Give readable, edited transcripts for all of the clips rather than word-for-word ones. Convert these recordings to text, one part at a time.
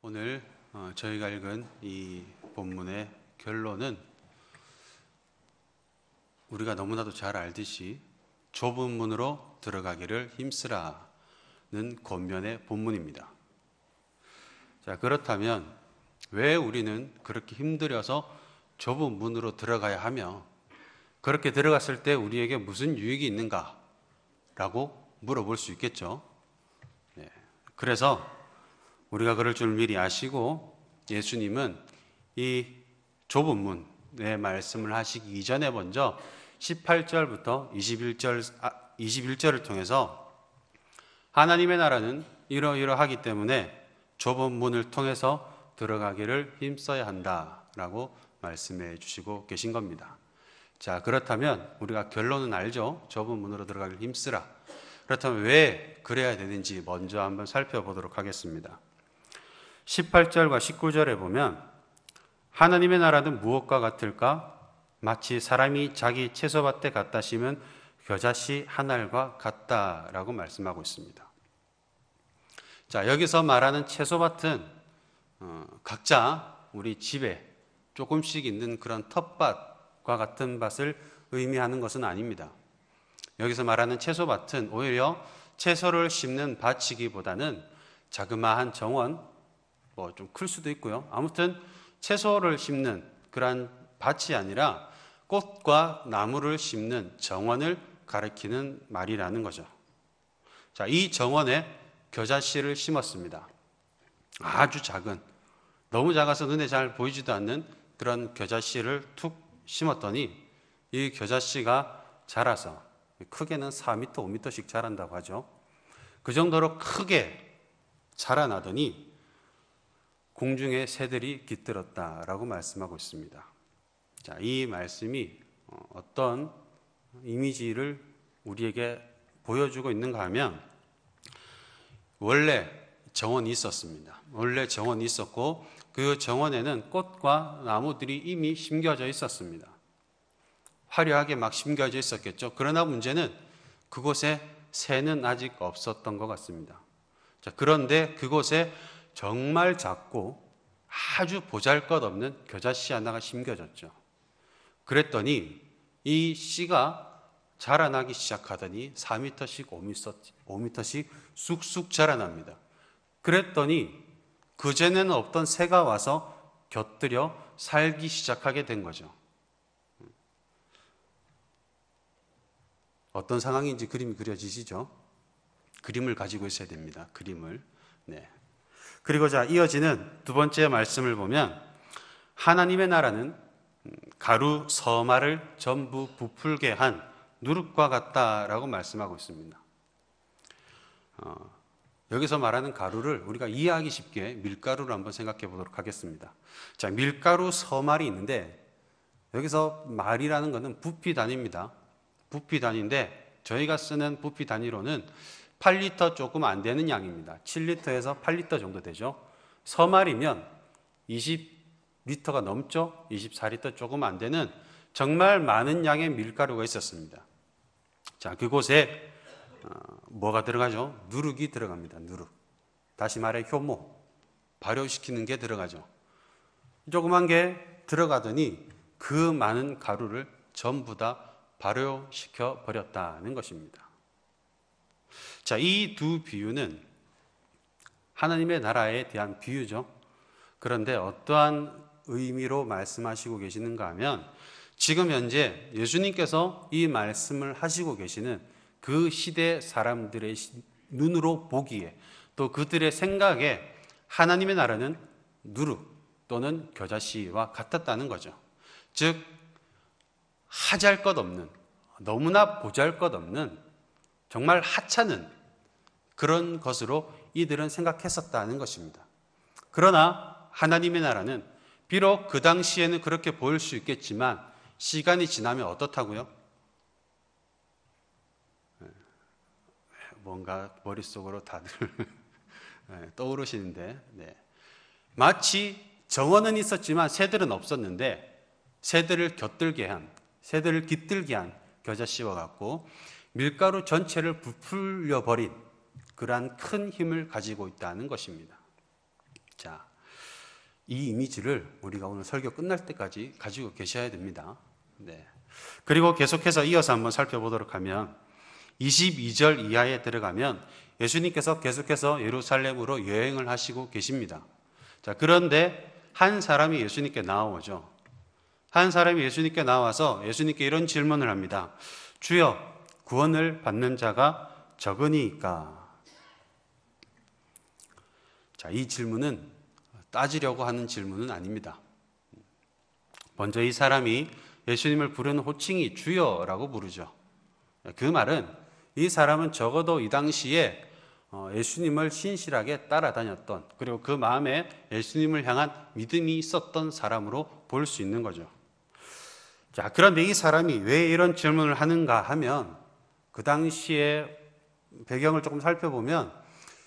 오늘 저희가 읽은 이 본문의 결론은 우리가 너무나도 잘 알듯이 좁은 문으로 들어가기를 힘쓰라는 권면의 본문입니다. 자, 그렇다면 왜 우리는 그렇게 힘들여서 좁은 문으로 들어가야 하며 그렇게 들어갔을 때 우리에게 무슨 유익이 있는가? 라고 물어볼 수 있겠죠. 그래서 우리가 그럴 줄 미리 아시고 예수님은 이 좁은 문의 말씀을 하시기 이전에 먼저 18절부터 21절을 통해서 하나님의 나라는 이러이러하기 때문에 좁은 문을 통해서 들어가기를 힘써야 한다라고 말씀해 주시고 계신 겁니다. 자, 그렇다면 우리가 결론은 알죠. 좁은 문으로 들어가기를 힘쓰라. 그렇다면 왜 그래야 되는지 먼저 한번 살펴보도록 하겠습니다. 18절과 19절에 보면 하나님의 나라는 무엇과 같을까? 마치 사람이 자기 채소밭에 갖다 심은 겨자씨 한 알과 같다라고 말씀하고 있습니다. 자, 여기서 말하는 채소밭은 각자 우리 집에 조금씩 있는 그런 텃밭과 같은 밭을 의미하는 것은 아닙니다. 여기서 말하는 채소밭은 오히려 채소를 심는 밭이기보다는 자그마한 정원, 좀 클 수도 있고요. 아무튼 채소를 심는 그런 밭이 아니라 꽃과 나무를 심는 정원을 가리키는 말이라는 거죠. 자, 이 정원에 겨자씨를 심었습니다. 아주 작은, 너무 작아서 눈에 잘 보이지도 않는 그런 겨자씨를 툭 심었더니 이 겨자씨가 자라서 크게는 4m, 5m씩 자란다고 하죠. 그 정도로 크게 자라나더니 공중에 새들이 깃들었다라고 말씀하고 있습니다. 자, 이 말씀이 어떤 이미지를 우리에게 보여주고 있는가 하면 원래 정원이 있었습니다. 원래 정원이 있었고 그 정원에는 꽃과 나무들이 이미 심겨져 있었습니다. 화려하게 막 심겨져 있었겠죠. 그러나 문제는 그곳에 새는 아직 없었던 것 같습니다. 자, 그런데 그곳에 정말 작고 아주 보잘것없는 겨자씨 하나가 심겨졌죠. 그랬더니 이 씨가 자라나기 시작하더니 4m씩 5m씩 쑥쑥 자라납니다. 그랬더니 그전에는 없던 새가 와서 곁들여 살기 시작하게 된 거죠. 어떤 상황인지 그림이 그려지시죠? 그림을 가지고 있어야 됩니다. 그림을. 네. 그리고 자, 이어지는 두 번째 말씀을 보면 하나님의 나라는 가루 서말을 전부 부풀게 한 누룩과 같다라고 말씀하고 있습니다. 여기서 말하는 가루를 우리가 이해하기 쉽게 밀가루를 한번 생각해 보도록 하겠습니다. 자, 밀가루 서말이 있는데 여기서 말이라는 것은 부피 단위입니다. 부피 단위인데 저희가 쓰는 부피 단위로는 8리터 조금 안 되는 양입니다. 7리터에서 8리터 정도 되죠. 서말이면 20리터가 넘죠. 24리터 조금 안 되는 정말 많은 양의 밀가루가 있었습니다. 자, 그곳에 뭐가 들어가죠? 누룩이 들어갑니다. 누룩. 다시 말해 효모, 발효시키는 게 들어가죠. 조그만 게 들어가더니 그 많은 가루를 전부 다 발효시켜 버렸다는 것입니다. 자, 이 두 비유는 하나님의 나라에 대한 비유죠. 그런데 어떠한 의미로 말씀하시고 계시는가 하면 지금 현재 예수님께서 이 말씀을 하시고 계시는 그 시대 사람들의 눈으로 보기에 또 그들의 생각에 하나님의 나라는 누룩 또는 겨자씨와 같았다는 거죠. 즉 하잘것없는, 너무나 보잘것없는, 정말 하찮은 그런 것으로 이들은 생각했었다는 것입니다. 그러나 하나님의 나라는 비록 그 당시에는 그렇게 보일 수 있겠지만 시간이 지나면 어떻다고요? 뭔가 머릿속으로 다들 떠오르시는데, 마치 정원은 있었지만 새들은 없었는데 새들을 깃들게 한 겨자씨와 같고 밀가루 전체를 부풀려 버린 그러한 큰 힘을 가지고 있다는 것입니다. 자, 이 이미지를 우리가 오늘 설교 끝날 때까지 가지고 계셔야 됩니다. 네. 그리고 계속해서 이어서 한번 살펴보도록 하면 22절 이하에 들어가면 예수님께서 계속해서 예루살렘으로 여행을 하시고 계십니다. 자, 그런데 한 사람이 예수님께 나오죠. 한 사람이 예수님께 나와서 예수님께 이런 질문을 합니다. 주여, 구원을 받는 자가 적으니까? 자, 이 질문은 따지려고 하는 질문은 아닙니다. 먼저 이 사람이 예수님을 부르는 호칭이 주여라고 부르죠. 그 말은 이 사람은 적어도 이 당시에 예수님을 신실하게 따라다녔던, 그리고 그 마음에 예수님을 향한 믿음이 있었던 사람으로 볼 수 있는 거죠. 자, 그런데 이 사람이 왜 이런 질문을 하는가 하면 그 당시의 배경을 조금 살펴보면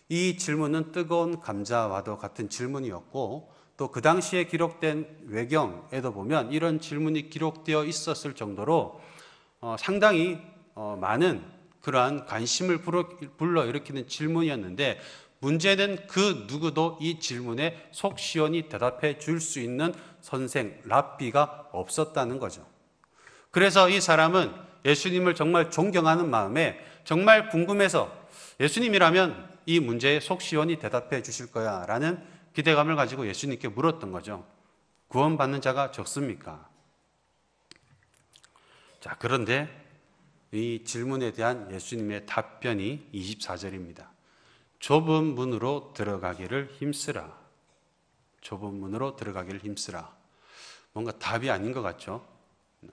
이 질문은 뜨거운 감자와도 같은 질문이었고, 또 그 당시에 기록된 외경에도 보면 이런 질문이 기록되어 있었을 정도로 상당히 많은 그러한 관심을 불러일으키는 질문이었는데, 문제는 그 누구도 이 질문에 속 시원히 대답해 줄 수 있는 선생, 랍비가 없었다는 거죠. 그래서 이 사람은 예수님을 정말 존경하는 마음에 정말 궁금해서 예수님이라면 이 문제에 속 시원히 대답해 주실 거야 라는 기대감을 가지고 예수님께 물었던 거죠. 구원받는 자가 적습니까? 자, 그런데 이 질문에 대한 예수님의 답변이 24절입니다. 좁은 문으로 들어가기를 힘쓰라. 좁은 문으로 들어가기를 힘쓰라. 뭔가 답이 아닌 것 같죠? 네.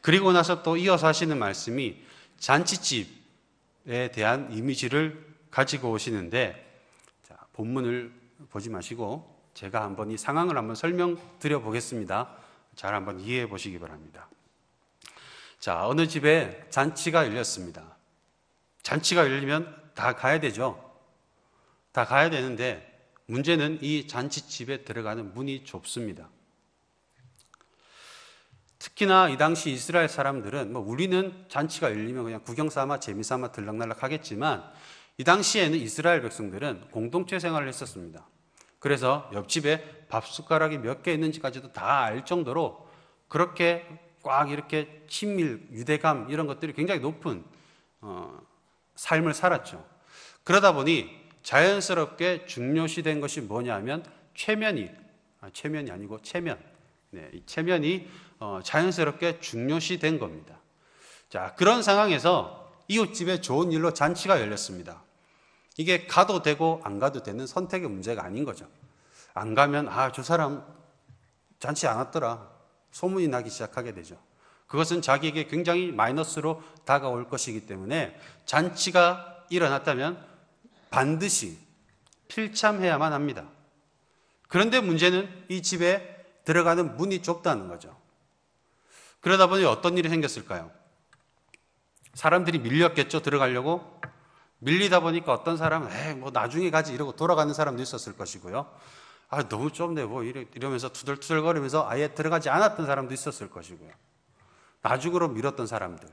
그리고 나서 또 이어서 하시는 말씀이 잔치집에 대한 이미지를 가지고 오시는데, 자, 본문을 보지 마시고 제가 한번 이 상황을 한번 설명드려 보겠습니다. 잘 한번 이해해 보시기 바랍니다. 자, 어느 집에 잔치가 열렸습니다. 잔치가 열리면 다 가야 되죠. 다 가야 되는데 문제는 이 잔치집에 들어가는 문이 좁습니다. 특히나 이 당시 이스라엘 사람들은 우리는 잔치가 열리면 그냥 구경 삼아 재미 삼아 들락날락 하겠지만, 이 당시에는 이스라엘 백성들은 공동체 생활을 했었습니다. 그래서 옆집에 밥 숟가락이 몇 개 있는지까지도 다 알 정도로 그렇게 꽉 이렇게 친밀, 유대감 이런 것들이 굉장히 높은 삶을 살았죠. 그러다 보니 자연스럽게 중요시된 것이 뭐냐면 체면이 아니고 체면. 네, 이 체면이 자연스럽게 중요시된 겁니다. 자, 그런 상황에서 이웃집에 좋은 일로 잔치가 열렸습니다. 이게 가도 되고 안 가도 되는 선택의 문제가 아닌 거죠. 안 가면 저 사람 잔치 안 왔더라, 소문이 나기 시작하게 되죠. 그것은 자기에게 굉장히 마이너스로 다가올 것이기 때문에 잔치가 일어났다면 반드시 필참해야만 합니다. 그런데 문제는 이 집에 들어가는 문이 좁다는 거죠. 그러다 보니 어떤 일이 생겼을까요? 사람들이 밀렸겠죠, 들어가려고. 밀리다 보니까 어떤 사람은 뭐 나중에 가지 이러고 돌아가는 사람도 있었을 것이고요. 너무 좁네 뭐 이러면서 투덜투덜거리면서 아예 들어가지 않았던 사람도 있었을 것이고요. 나중으로 밀었던 사람들,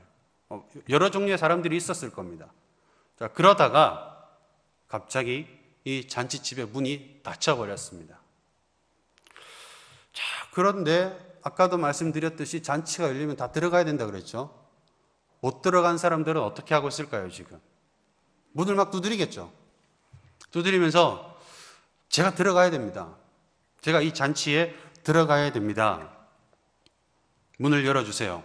여러 종류의 사람들이 있었을 겁니다. 자, 그러다가 갑자기 이 잔치집의 문이 닫혀버렸습니다. 자, 그런데 아까도 말씀드렸듯이 잔치가 열리면 다 들어가야 된다 그랬죠. 못 들어간 사람들은 어떻게 하고 있을까요? 지금 문을 막 두드리겠죠. 두드리면서 제가 들어가야 됩니다. 제가 이 잔치에 들어가야 됩니다. 문을 열어주세요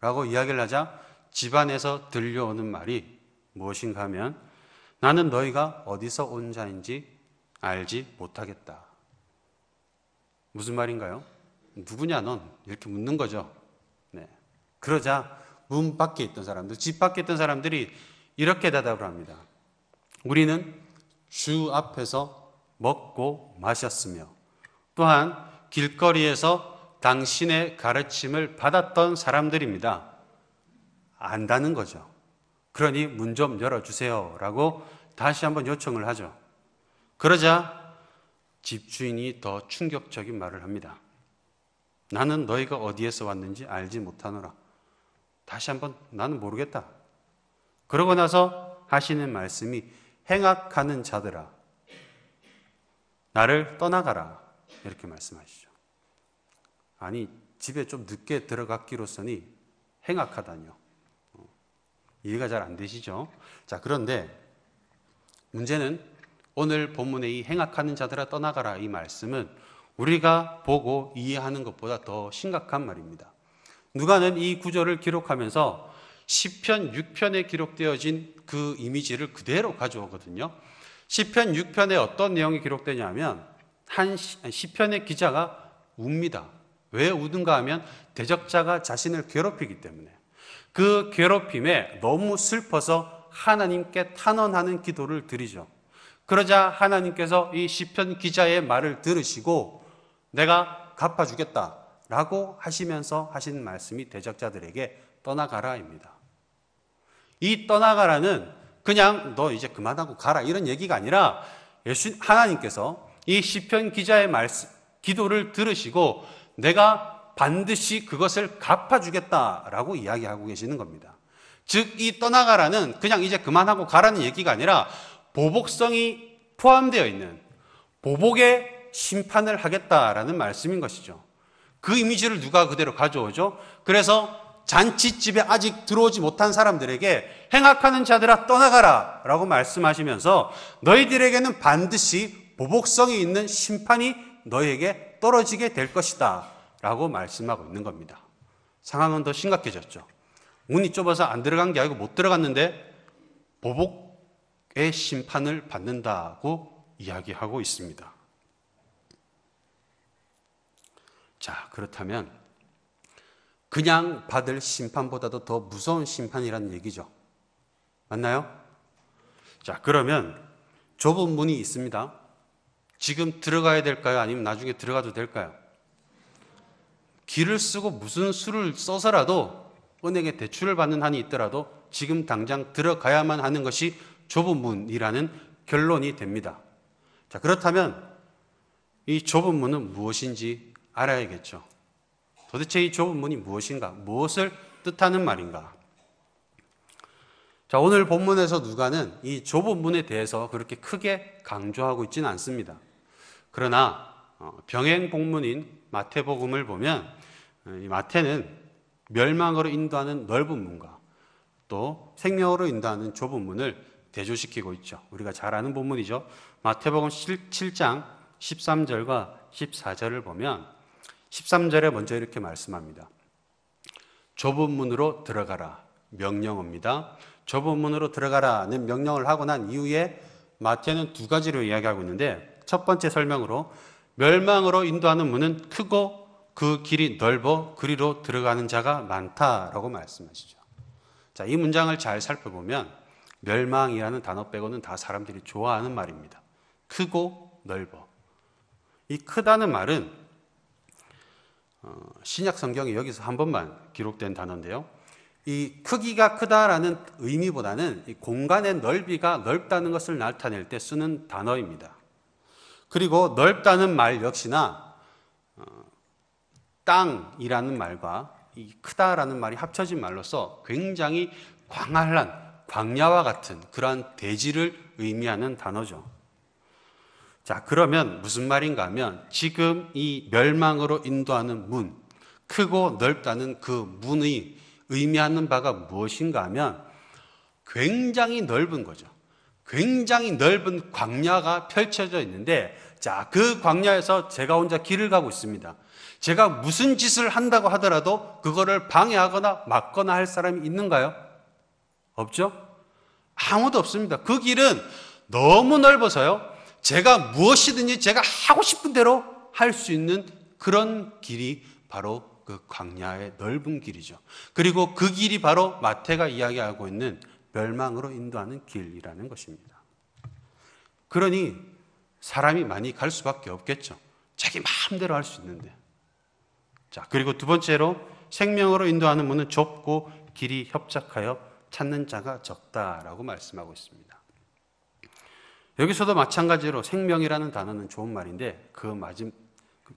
라고 이야기를 하자 집안에서 들려오는 말이 무엇인가 하면, 나는 너희가 어디서 온 자인지 알지 못하겠다. 무슨 말인가요? 누구냐 넌? 이렇게 묻는 거죠. 네. 그러자 문 밖에 있던 사람들, 집 밖에 있던 사람들이 이렇게 대답을 합니다. 우리는 주 앞에서 먹고 마셨으며 또한 길거리에서 당신의 가르침을 받았던 사람들입니다. 안다는 거죠. 그러니 문 좀 열어주세요 라고 다시 한번 요청을 하죠. 그러자 집주인이 더 충격적인 말을 합니다. 나는 너희가 어디에서 왔는지 알지 못하노라. 다시 한번 나는 모르겠다. 그러고 나서 하시는 말씀이, 행악하는 자들아 나를 떠나가라. 이렇게 말씀하시죠. 아니, 집에 좀 늦게 들어갔기로서니 행악하다뇨. 이해가 잘 안 되시죠? 자, 그런데 문제는 오늘 본문의 이 행악하는 자들아 떠나가라 이 말씀은 우리가 보고 이해하는 것보다 더 심각한 말입니다. 누가는 이 구절을 기록하면서 시편 6편에 기록되어진 그 이미지를 그대로 가져오거든요. 시편 6편에 어떤 내용이 기록되냐면 한 시편의 기자가 웁니다. 왜 우는가 하면 대적자가 자신을 괴롭히기 때문에 그 괴롭힘에 너무 슬퍼서 하나님께 탄원하는 기도를 드리죠. 그러자 하나님께서 이 시편 기자의 말을 들으시고 내가 갚아주겠다라고 하시면서 하신 말씀이 대적자들에게 떠나가라입니다. 이 떠나가라는 그냥 너 이제 그만하고 가라 이런 얘기가 아니라 하나님께서 이 시편 기자의 기도를 들으시고 내가 반드시 그것을 갚아주겠다라고 이야기하고 계시는 겁니다. 즉 이 떠나가라는 그냥 이제 그만하고 가라는 얘기가 아니라 보복성이 포함되어 있는 보복의 심판을 하겠다라는 말씀인 것이죠. 그 이미지를 누가 그대로 가져오죠? 그래서 잔치집에 아직 들어오지 못한 사람들에게 행악하는 자들아 떠나가라 라고 말씀하시면서 너희들에게는 반드시 보복성이 있는 심판이 너희에게 떨어지게 될 것이다 라고 말씀하고 있는 겁니다. 상황은 더 심각해졌죠. 문이 좁아서 안 들어간 게 아니고 못 들어갔는데 보복의 심판을 받는다고 이야기하고 있습니다. 자, 그렇다면 그냥 받을 심판보다도 더 무서운 심판이라는 얘기죠. 맞나요? 자, 그러면 좁은 문이 있습니다. 지금 들어가야 될까요? 아니면 나중에 들어가도 될까요? 길을 쓰고 무슨 수를 써서라도 은행에 대출을 받는 한이 있더라도 지금 당장 들어가야만 하는 것이 좁은 문이라는 결론이 됩니다. 자, 그렇다면 이 좁은 문은 무엇인지 알아야겠죠. 도대체 이 좁은 문이 무엇인가? 무엇을 뜻하는 말인가? 자, 오늘 본문에서 누가는 이 좁은 문에 대해서 그렇게 크게 강조하고 있지는 않습니다. 그러나 병행 복문인 마태복음을 보면 이 마태는 멸망으로 인도하는 넓은 문과 또 생명으로 인도하는 좁은 문을 대조시키고 있죠. 우리가 잘 아는 본문이죠. 마태복음 7장 13절과 14절을 보면 13절에 먼저 이렇게 말씀합니다. 좁은 문으로 들어가라. 명령어입니다. 좁은 문으로 들어가라는 명령을 하고 난 이후에 마태는 두 가지로 이야기하고 있는데 첫 번째 설명으로 멸망으로 인도하는 문은 크고 그 길이 넓어 그리로 들어가는 자가 많다라고 말씀하시죠. 자, 이 문장을 잘 살펴보면 멸망이라는 단어 빼고는 다 사람들이 좋아하는 말입니다. 크고 넓어. 이 크다는 말은 신약 성경에 여기서 한 번만 기록된 단어인데요. 이 크기가 크다라는 의미보다는 이 공간의 넓이가 넓다는 것을 나타낼 때 쓰는 단어입니다. 그리고 넓다는 말 역시나 땅이라는 말과 이 크다라는 말이 합쳐진 말로서 굉장히 광활한 광야와 같은 그러한 대지를 의미하는 단어죠. 자, 그러면 무슨 말인가 하면 지금 이 멸망으로 인도하는 문, 크고 넓다는 그 문이 의미하는 바가 무엇인가 하면 굉장히 넓은 거죠. 굉장히 넓은 광야가 펼쳐져 있는데 자, 그 광야에서 제가 혼자 길을 가고 있습니다. 제가 무슨 짓을 한다고 하더라도 그거를 방해하거나 막거나 할 사람이 있는가요? 없죠? 아무도 없습니다. 그 길은 너무 넓어서요. 제가 무엇이든지 제가 하고 싶은 대로 할 수 있는 그런 길이 바로 그 광야의 넓은 길이죠. 그리고 그 길이 바로 마태가 이야기하고 있는 멸망으로 인도하는 길이라는 것입니다. 그러니 사람이 많이 갈 수밖에 없겠죠. 자기 마음대로 할 수 있는데. 자, 그리고 두 번째로 생명으로 인도하는 문은 좁고 길이 협착하여 찾는 자가 적다라고 말씀하고 있습니다. 여기서도 마찬가지로 생명이라는 단어는 좋은 말인데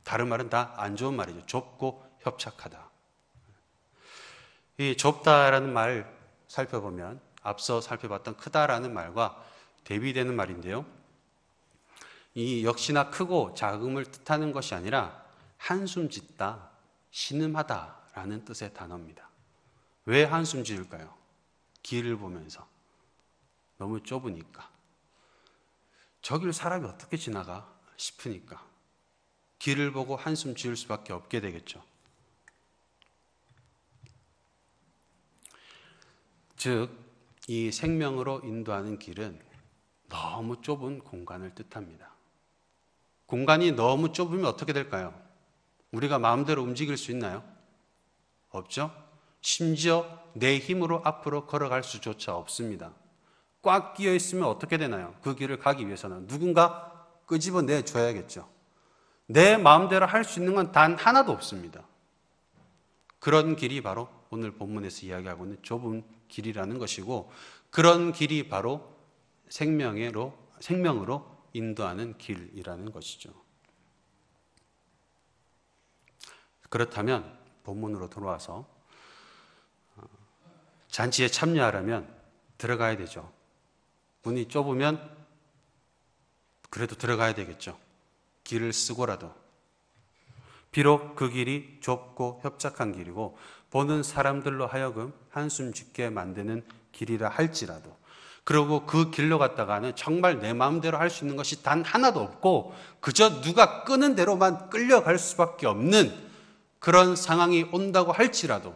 다른 말은 다 안 좋은 말이죠. 좁고 협착하다. 이 좁다라는 말 살펴보면 앞서 살펴봤던 크다라는 말과 대비되는 말인데요. 이 역시나 크고 작음을 뜻하는 것이 아니라 한숨 짓다, 신음하다라는 뜻의 단어입니다. 왜 한숨 지을까요? 길을 보면서 너무 좁으니까, 저길 사람이 어떻게 지나가 싶으니까 길을 보고 한숨 지을 수밖에 없게 되겠죠. 즉, 이 생명으로 인도하는 길은 너무 좁은 공간을 뜻합니다. 공간이 너무 좁으면 어떻게 될까요? 우리가 마음대로 움직일 수 있나요? 없죠? 심지어 내 힘으로 앞으로 걸어갈 수조차 없습니다. 꽉 끼어 있으면 어떻게 되나요? 그 길을 가기 위해서는 누군가 끄집어내 줘야겠죠. 내 마음대로 할 수 있는 건 단 하나도 없습니다. 그런 길이 바로 오늘 본문에서 이야기하고 있는 좁은 길이라는 것이고, 그런 길이 바로 생명으로 인도하는 길이라는 것이죠. 그렇다면 본문으로 돌아와서 잔치에 참여하려면 들어가야 되죠. 문이 좁으면 그래도 들어가야 되겠죠. 길을 쓰고라도. 비록 그 길이 좁고 협착한 길이고 보는 사람들로 하여금 한숨 짓게 만드는 길이라 할지라도, 그리고 그 길로 갔다가는 정말 내 마음대로 할 수 있는 것이 단 하나도 없고 그저 누가 끄는 대로만 끌려갈 수밖에 없는 그런 상황이 온다고 할지라도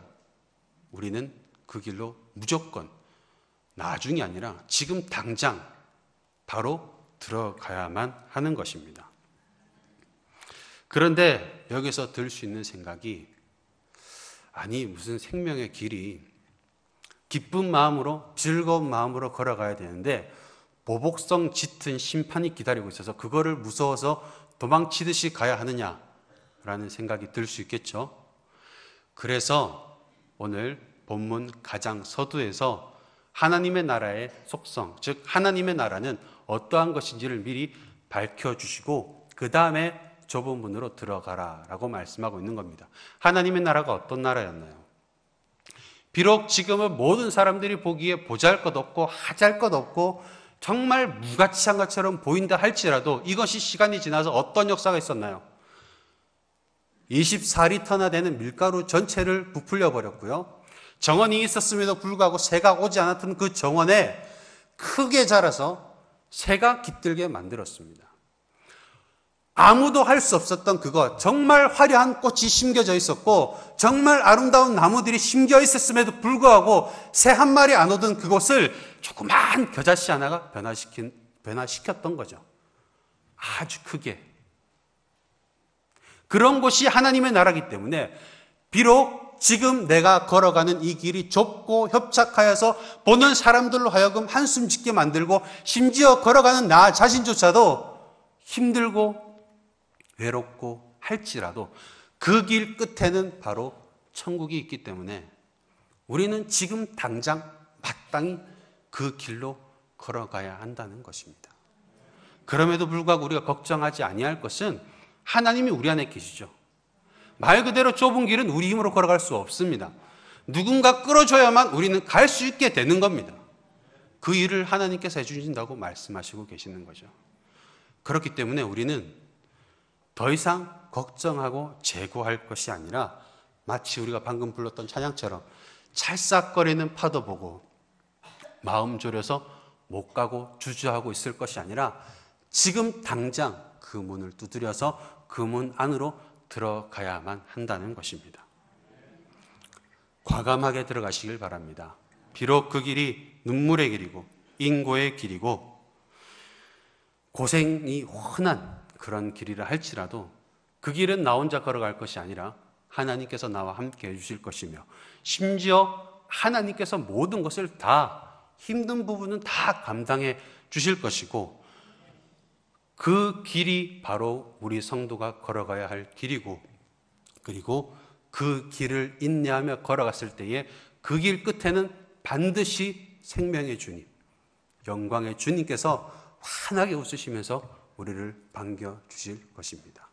우리는 그 길로 무조건 나중이 아니라 지금 당장 바로 들어가야만 하는 것입니다. 그런데 여기서 들 수 있는 생각이, 아니 무슨 생명의 길이 기쁜 마음으로 즐거운 마음으로 걸어가야 되는데 보복성 짙은 심판이 기다리고 있어서 그거를 무서워서 도망치듯이 가야 하느냐라는 생각이 들 수 있겠죠. 그래서 오늘 본문 가장 서두에서 하나님의 나라의 속성, 즉 하나님의 나라는 어떠한 것인지를 미리 밝혀주시고 그 다음에 좁은 문으로 들어가라 라고 말씀하고 있는 겁니다. 하나님의 나라가 어떤 나라였나요? 비록 지금은 모든 사람들이 보기에 보잘것없고 하잘것없고 정말 무가치한 것처럼 보인다 할지라도 이것이 시간이 지나서 어떤 역사가 있었나요? 24리터나 되는 밀가루 전체를 부풀려 버렸고요. 정원이 있었음에도 불구하고 새가 오지 않았던 그 정원에 크게 자라서 새가 깃들게 만들었습니다. 아무도 할 수 없었던 그것, 정말 화려한 꽃이 심겨져 있었고 정말 아름다운 나무들이 심겨 있었음에도 불구하고 새 한 마리 안 오던 그곳을 조그만 겨자씨 하나가 변화시켰던 거죠. 아주 크게. 그런 곳이 하나님의 나라이기 때문에 비록 지금 내가 걸어가는 이 길이 좁고 협착하여서 보는 사람들로 하여금 한숨 짓게 만들고 심지어 걸어가는 나 자신조차도 힘들고 외롭고 할지라도 그 길 끝에는 바로 천국이 있기 때문에 우리는 지금 당장 마땅히 그 길로 걸어가야 한다는 것입니다. 그럼에도 불구하고 우리가 걱정하지 아니할 것은 하나님이 우리 안에 계시죠. 말 그대로 좁은 길은 우리 힘으로 걸어갈 수 없습니다. 누군가 끌어줘야만 우리는 갈 수 있게 되는 겁니다. 그 일을 하나님께서 해주신다고 말씀하시고 계시는 거죠. 그렇기 때문에 우리는 더 이상 걱정하고 재고할 것이 아니라 마치 우리가 방금 불렀던 찬양처럼 찰싹거리는 파도 보고 마음 졸여서 못 가고 주저하고 있을 것이 아니라 지금 당장 그 문을 두드려서 그 문 안으로 들어가야만 한다는 것입니다. 과감하게 들어가시길 바랍니다. 비록 그 길이 눈물의 길이고 인고의 길이고 고생이 흔한 그런 길이라 할지라도 그 길은 나 혼자 걸어갈 것이 아니라 하나님께서 나와 함께 해주실 것이며 심지어 하나님께서 모든 것을 다 힘든 부분은 다 감당해 주실 것이고 그 길이 바로 우리 성도가 걸어가야 할 길이고 그리고 그 길을 인내하며 걸어갔을 때에 그 길 끝에는 반드시 생명의 주님, 영광의 주님께서 환하게 웃으시면서 우리를 반겨주실 것입니다.